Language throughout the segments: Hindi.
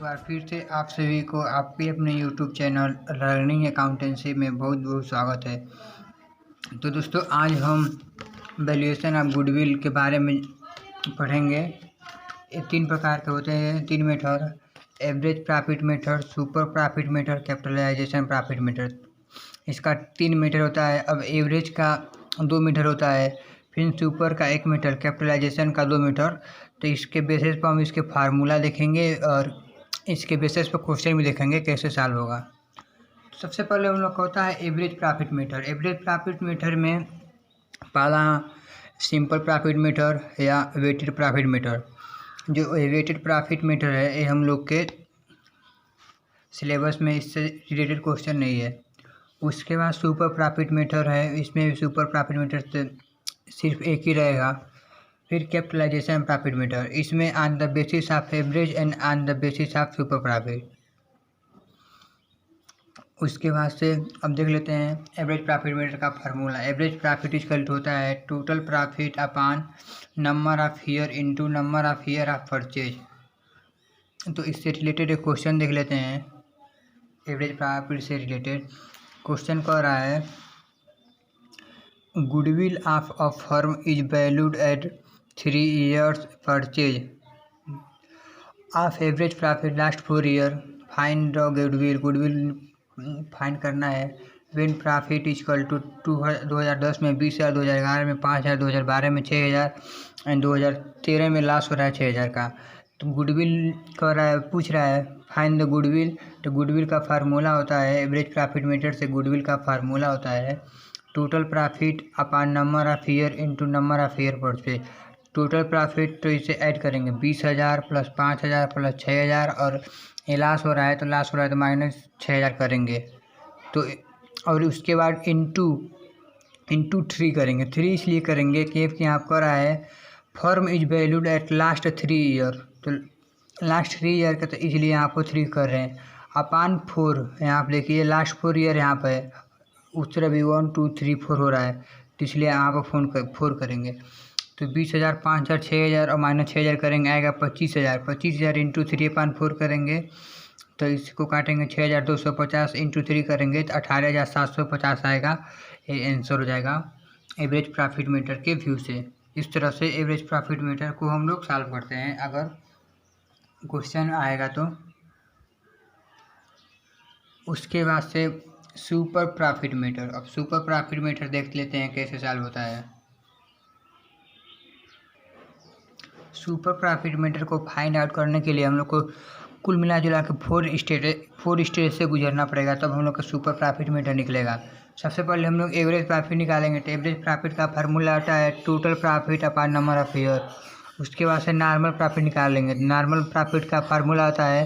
बार फिर से आप सभी को आपके अपने यूट्यूब चैनल लर्निंग अकाउंटेंसी में बहुत बहुत स्वागत है। तो दोस्तों, आज हम वैल्यूएशन ऑफ गुडविल के बारे में पढ़ेंगे। ये 3 प्रकार के होते हैं, 3 method: average profit method, super profit method, capitalisation profit method. इसका 3 मेथड होता है। अब एवरेज का 2 मेथड होता है, फिर सुपर का 1 मेथड, कैपिटलाइजेशन का 2 मेथड। तो इसके बेसिस पर हम इसके फार्मूला देखेंगे और इसके बेसिस पर क्वेश्चन भी देखेंगे कैसे सॉल्व होगा। सबसे पहले हम लोग का होता है average profit method. Average profit method में पहला सिंपल प्रॉफिट मेथड या वेटेड प्रॉफिट मेथड। जो वेटेड प्रॉफिट मेथड है ये हम लोग के सिलेबस में इससे रिलेटेड क्वेश्चन नहीं है। उसके बाद सुपर प्रॉफिट मेथड है, इसमें भी सुपर प्रॉफिट मेथड से सिर्फ एक ही रहेगा। फिर कैपिटलाइजेशन प्रॉफिट मेथड, इसमें on the basis of average and on the basis of super profit. उसके बाद से अब देख लेते हैं एवरेज प्रॉफिट मेथड का फार्मूला। एवरेज प्रॉफिट इक्वल होता है total profit upon number of year into number of year of purchase. तो इससे रिलेटेड एक क्वेश्चन देख लेते हैं। एवरेज प्रॉफिट से रिलेटेड क्वेश्चन कह रहा है, goodwill of a firm is valued at 3 years purchase of average profit last 4 year। Find the goodwill. Goodwill find करना है। व्हेन प्रॉफिट इक्वल टू 2010 में 20,000, 2011 में 5,000, 2012 में 6,000 एंड 2013 में लॉस हो रहा है 6,000 का। तो गुडविल कह रहा है, पूछ रहा है फाइंड द गुडविल। तो गुडविल का फार्मूला होता है, एवरेज प्रॉफिट मेथड से गुडविल का फार्मूला होता है total profit upon number of year into number of year purchase. Total profit तो इसे ऐड करेंगे 20,000 प्लस 5,000 प्लस 6,000, और ये लॉस हो रहा है तो माइनस 6,000 करेंगे। तो और उसके बाद इंटू 3 करेंगे। 3 इसलिए करेंगे कि यहाँ कह रहा है firm is valued at last 3 year। तो लास्ट 3 year का, तो इसलिए यहाँ पर 3 कर रहे हैं। अपॉन 4, यहाँ पर देखिए लास्ट 4 year यहाँ पर है, उस तरह भी 1 2 3 4 हो रहा है, तो इसलिए यहाँ पर 4 करेंगे। तो 20,000, 5,000, 6,000 और माइनस 6,000 करेंगे, आएगा 25,000। 25,000 इंटू 3/4 करेंगे, तो इसको काटेंगे 6,250 इंटू 3 करेंगे तो 18,750 आएगा। ये आंसर हो जाएगा एवरेज प्रॉफिट मेथड के व्यू से। इस तरह से एवरेज प्रॉफिट मेथड को हम लोग सॉल्व करते हैं अगर क्वेश्चन आएगा तो। उसके बाद से सुपर प्रॉफिट मेथड। अब सुपर प्रॉफिट मेथड देख लेते हैं कैसे सॉल्व होता है। सुपर प्रॉफिट मेथड को फाइंड आउट करने के लिए हम लोग को कुल मिला जुला के 4 स्टेज से गुजरना पड़ेगा, तब हम लोग का सुपर प्रॉफिट मेथड निकलेगा। सबसे पहले हम लोग एवरेज प्रॉफिट निकालेंगे। तो एवरेज प्रॉफिट का फार्मूला आता है total profit upon number of year. उसके बाद से नॉर्मल प्रॉफिट निकालेंगे। नॉर्मल प्रॉफिट का फार्मूला आता है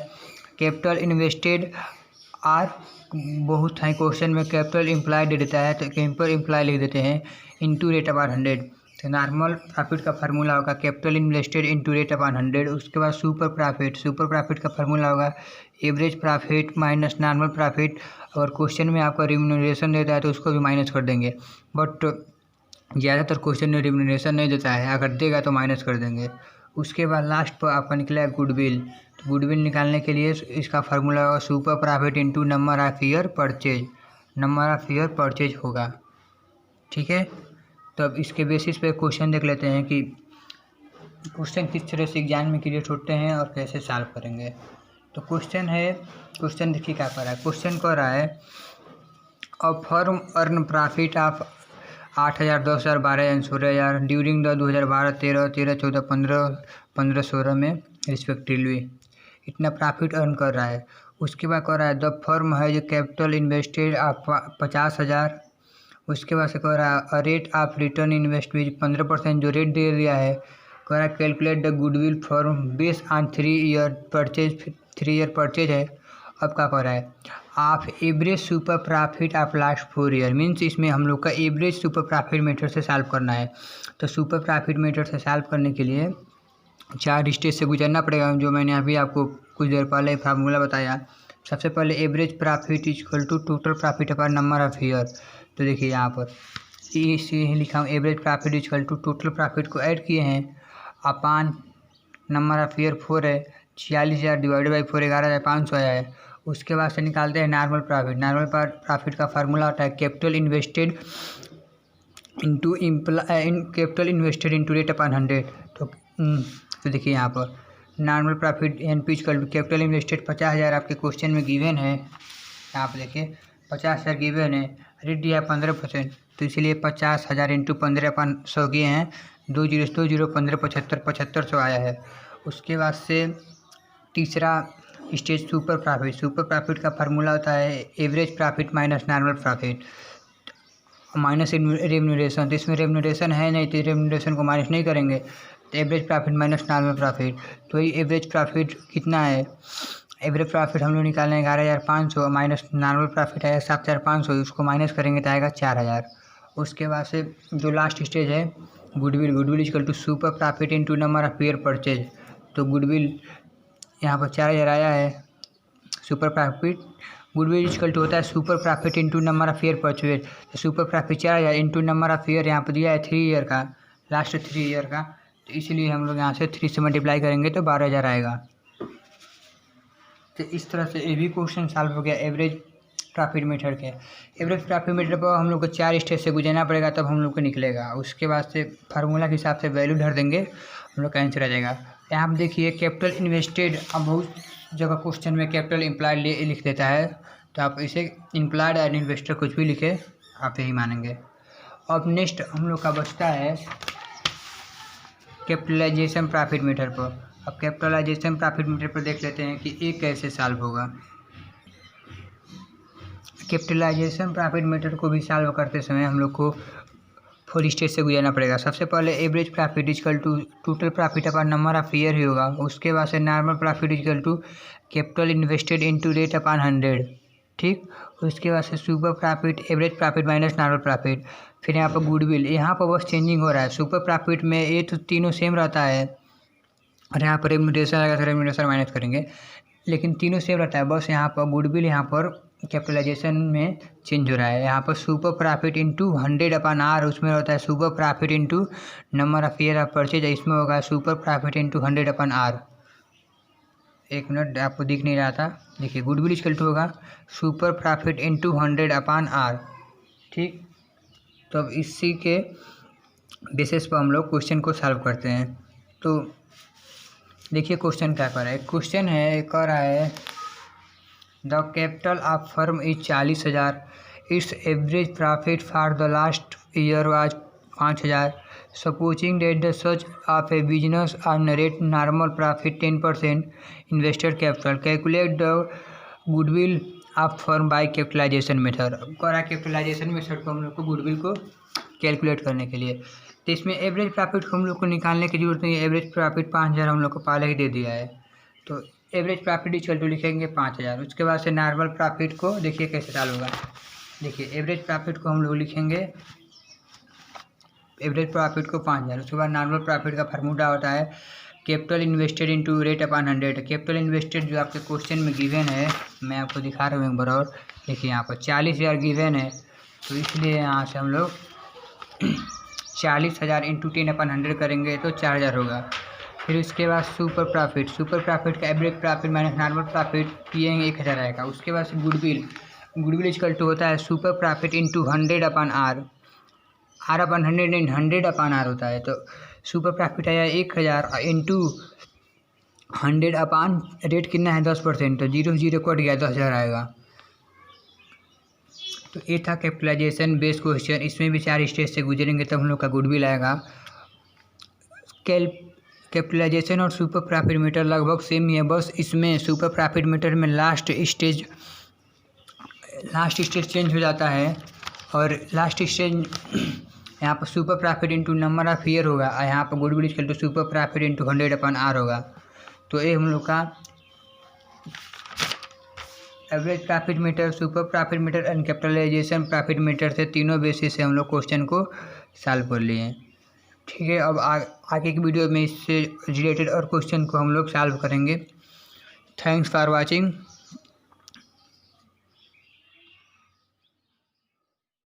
कैपिटल इन्वेस्टेड, और बहुत हाई क्वेश्चन में कैपिटल इम्प्लाई दे देता है, तो कैपिटल इम्प्लाई लिख देते हैं इंटू रेट अपॉन 100। तो नॉर्मल प्रॉफिट का फार्मूला होगा capital invested into rate upon 100। उसके बाद सुपर प्रॉफिट का फार्मूला होगा average profit minus normal profit. और क्वेश्चन में आपका रिम्यूनरेशन देता है तो उसको भी माइनस कर देंगे, बट ज़्यादातर क्वेश्चन में रिम्यूनरेशन नहीं देता है, अगर देगा तो माइनस कर देंगे। उसके बाद लास्ट पर आपका निकला है गुडविल। तो गुडविल निकालने के लिए इसका फार्मूला होगा super profit into number of year purchase. Number of year purchase होगा, ठीक है। तो अब इसके बेसिस पे क्वेश्चन देख लेते हैं कि क्वेश्चन किस तरह से एग्जाम में क्रिएट होते हैं और कैसे सॉल्व करेंगे। तो क्वेश्चन देखिए क्या कर रहा है। क्वेश्चन कह रहा है a firm earn profit of 8,000, 10,000, 12,000 and 16,000 during the 2012, 13, 14, 15, 16 में रिस्पेक्टिवली। इतना प्रॉफिट अर्न कर रहा है। उसके बाद कह रहा है द फर्म है जो कैपिटल इन्वेस्टेड ऑफ 50,000। उसके बाद से कह रहा है रेट ऑफ रिटर्न इन्वेस्टमेंट 15% जो रेट दे दिया है। कह रहा है calculate the goodwill form based on 3 year purchase. 3 year purchase है। अब क्या कह रहा है आप average super profit of last 4 year, means इसमें हम लोग का एवरेज सुपर प्रॉफिट मेथड से सॉल्व करना है। तो सुपर प्रॉफिट मेथड से सॉल्व करने के लिए 4 स्टेज से गुजरना पड़ेगा, जो मैंने अभी आपको कुछ देर पहले फार्मूला बताया। सबसे पहले average profit equal to total profit upon number of year. तो देखिए यहाँ पर ये लिखा हूँ average profit equal to total profit को ऐड किए हैं अपॉन नंबर ऑफ ईयर 4 है, 40,000 डिवाइडेड बाई 4 11,500 आया है। उसके बाद से निकालते हैं नॉर्मल प्रॉफिट। नॉर्मल प्रॉफिट का फार्मूला होता है capital invested into rate upon 100। तो देखिए यहाँ पर normal profit NP equal to capital invested 50,000 आपके क्वेश्चन में गिवन है। यहाँ पर देखिए 50,000 गिवन है, रेट दिया 15%, तो इसलिए 50,000 इंटू 15/100 किए हैं, 2 15 75 7500 आया है। उसके बाद से तीसरा stage super profit. Super profit का फार्मूला होता है average profit minus normal profit minus remuneration. तो इसमें रेम्यूनरेशन है नहीं, तो रेम्यूनरेशन को माइनस नहीं करेंगे, तो average profit minus normal profit. तो ये एवरेज प्रॉफिट कितना है, एवरेज प्रॉफिट हम लोग निकालना है 11,500 माइनस नॉर्मल प्रॉफिट है 7,500, उसको माइनस करेंगे तो आएगा 4,000। उसके बाद से जो लास्ट स्टेज है goodwill. Goodwill equal to super profit into number of year purchase. तो गुडविल यहाँ पर 4,000 आया है। Super profit goodwill equal to होता है super profit into number of year purchase. तो super profit 4,000 into number of year यहाँ पर दिया है 3 ईयर का, लास्ट 3 ईयर का, तो इसलिए हम लोग यहाँ से 3 से मल्टीप्लाई करेंगे तो 12,000 आएगा। तो इस तरह से ये भी क्वेश्चन सॉल्व हो गया एवरेज प्रॉफिट मेथड के। एवरेज प्रॉफिट मेथड पर हम लोग को 4 स्टेज से गुजरना पड़ेगा तब हम लोग को निकलेगा। उसके बाद से फार्मूला के हिसाब से वैल्यू धर देंगे, हम लोग का आंसर आ जाएगा। यहाँ पर देखिए कैपिटल इन्वेस्टेड, अब बहुत जगह क्वेश्चन में कैपिटल इम्प्लाइड लिख देता है, तो आप इसे इम्प्लाइड एंड इन्वेस्टर कुछ भी लिखे आप यही मानेंगे। अब नेक्स्ट हम लोग का बचता है कैपिटलाइजेशन प्रॉफिट मेथड पर। अब कैपिटलाइजेशन प्रॉफिट मेथड पर देख लेते हैं कि ये कैसे सॉल्व होगा। कैपिटलाइजेशन प्रॉफिट मेथड को भी सॉल्व करते समय हम लोग को 4 स्टेज से गुजरना पड़ेगा। सबसे पहले average profit equal to total profit upon number of year ही होगा। उसके बाद से normal profit equal to capital invested into rate upon 100, ठीक। उसके बाद से super profit average profit minus normal profit. फिर यहाँ पर गुडविल, यहाँ पर बस चेंजिंग हो रहा है। सुपर प्रॉफिट में ये तो तीनों सेम रहता है और यहाँ पर रेम्यूनरेशन आएगा तो रेम्यूनरेशन माइनस करेंगे, लेकिन तीनों सेम रहता है। बस यहाँ पर गुडविल यहाँ पर कैपिटलाइजेशन में चेंज हो रहा है। यहाँ पर सुपर प्रॉफिट इंटू 100/R, उसमें होता है super profit into number of year of purchase, इसमें होगा सुपर प्रॉफिट इंटू 100/R। एक मिनट, आपको दिख नहीं रहा था, देखिए गुडविल इक्वल टू होगा सुपर प्रॉफिट इंटू 100/R, ठीक। तो अब इसी के बेसिस पर हम लोग क्वेश्चन को सॉल्व करते हैं। तो देखिए क्वेश्चन क्या कर रहा है। क्वेश्चन है कह रहा है the capital of firm is 40,000, it's average profit for the last year was 5,000। Supposing that the such of a business generate normal profit 10% invested capital, calculate the goodwill of firm by capitalisation method. कह रहा है कैपिटलाइजेशन मेथड को हम लोग को गुडविल को कैलकुलेट करने के लिए। तो इसमें एवरेज प्रॉफिट को हम लोग को निकालने की जरूरत नहीं है, एवरेज प्रॉफिट 5,000 हम लोग को पहले ही दे दिया है। तो एवरेज प्रॉफिट इक्वल टू लिखेंगे 5,000। उसके बाद से नॉर्मल प्रॉफिट को देखिए कैसे सॉल्व होगा। देखिए एवरेज प्रॉफिट को हम लोग लिखेंगे, एवरेज प्रॉफिट को 5,000। उसके बाद नॉर्मल प्रॉफिट का फार्मूला होता है capital invested into rate upon 100। Capital invested जो आपके क्वेश्चन में गिवन है, मैं आपको दिखा रहा हूँ एक बार और। देखिए यहाँ पर 40,000 गिवन है, तो इसलिए यहाँ से हम लोग 40,000 इंटू 10/100 करेंगे तो 4,000 होगा। फिर उसके बाद सुपर प्रॉफिट, सुपर प्रॉफिट का average profit minus normal profit किए 1,000 आएगा। उसके बाद से गुडविल, गुडविल इक्वल टू होता है super profit into 100/R, R/100 नहीं 100/R होता है। तो सुपर प्रॉफिट आया 1,000 इंटू 100/, रेट कितना है 10%, तो 0 कट गया 10,000 आएगा। तो ये था कैपिटलाइजेशन बेस्ड क्वेश्चन। इसमें भी 4 स्टेज से गुजरेंगे तब हम लोग का गुडविल आएगा। कैपिटलाइजेशन और सुपर प्रॉफिट मीटर लगभग सेम ही है, बस इसमें सुपर प्रॉफिट मीटर में लास्ट स्टेज चेंज हो जाता है और लास्ट स्टेज यहाँ पर super profit into number of year होगा और यहाँ पर goodwill equal to super profit into 100/R होगा। तो ये हम लोग का average profit method, super profit method and capitalisation profit method से तीनों बेसिस से हम लोग क्वेश्चन को सॉल्व कर लिए हैं, ठीक है। अब आगे की वीडियो में इससे रिलेटेड और क्वेश्चन को हम लोग सॉल्व करेंगे। Thanks for watching.